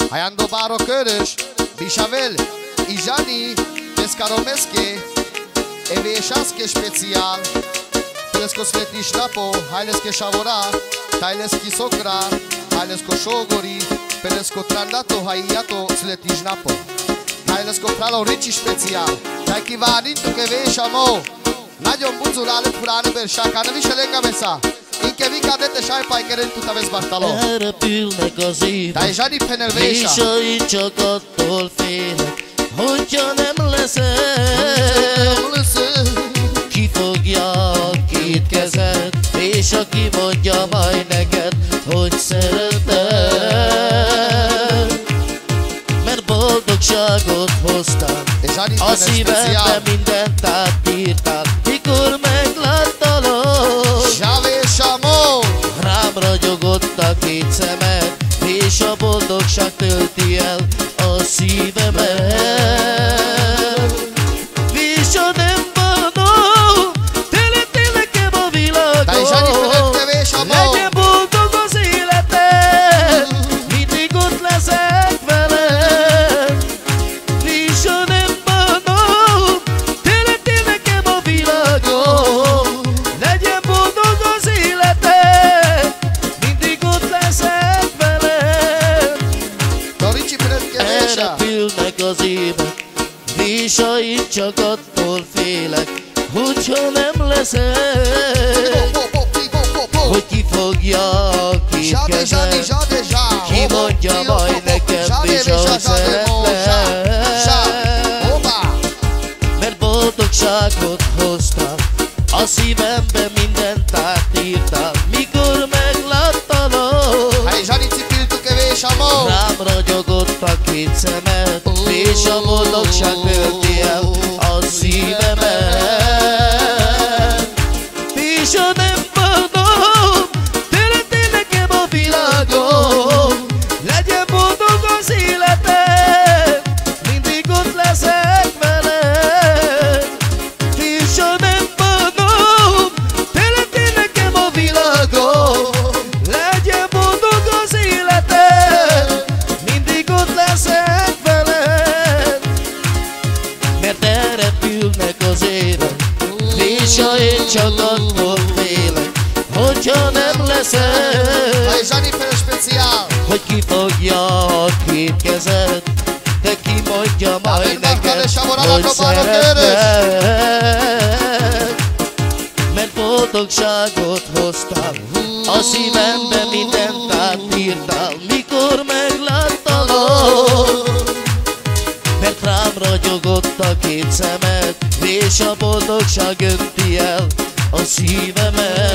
Hayando Baro Körös, Bishavel, Ijani, Pescaromesque, Eveshaske special, Hailesko Svetniš Napo, Haileske Šavora, Haileski Sokra, Hailesko Šogori, Pelesko Trandato, Haijato, Svetniš Napo, Hailesko Pralo Ricsi special, Taki Várintu Kevésamo, Nagyon Buzurale Purane Bersaka, ne viselenga mesza. Inke vika dete sajpaj kerentu tavesz Bartaló. Elrepülnek az évek, Dai Penelvésa. és én csak attól félek, hogyha nem leszel. Ki fogja a két kezed, és aki mondja majd neked, hogy szereted. Mert boldogságot hoztál, a szívembe mindent átírtál, mikor megláttalak. Rám ragyogott a két szemed, és a boldogság tölti el a szívemet. Vésha nem bánom, teletél nekem a világon, legyen boldog az életed, mindig ott leszek veled. Vésha nem bánom, teletél nekem a világon, legyen boldog az életed, mindig ott leszek veled. Elrepülnek az évek, és én csak attól félek, hogyha nem leszel. Hogy ki fogja a két kezed, ki mondja majd nekem is, hogy szeretlek. Mert boldogságot hoztál, a szívembe mindent átírtál, mikor megláttalak. Rám ragyogott a két szemed, és a boldogság tölti el a szívemet. És ha nem bánom, teletél nekem a világon, legyen boldog az életed, mindig ott leszek veled. És ha nem bánom, teletél nekem a világon, legyen boldog az életed, mindig ott leszek veled. Mert elrepülnek az évek, és én csak attól félek, hogyha nem leszel. Hogy ki fogja a két kezed, de ki mondja majd neked, hogy szeretlek. Mert boldogságot hoztál, a szívembe mindent átírtál, mikor megláttalak. Mert rám ragyogott a két szemed, és a boldogság önti el a szívemet.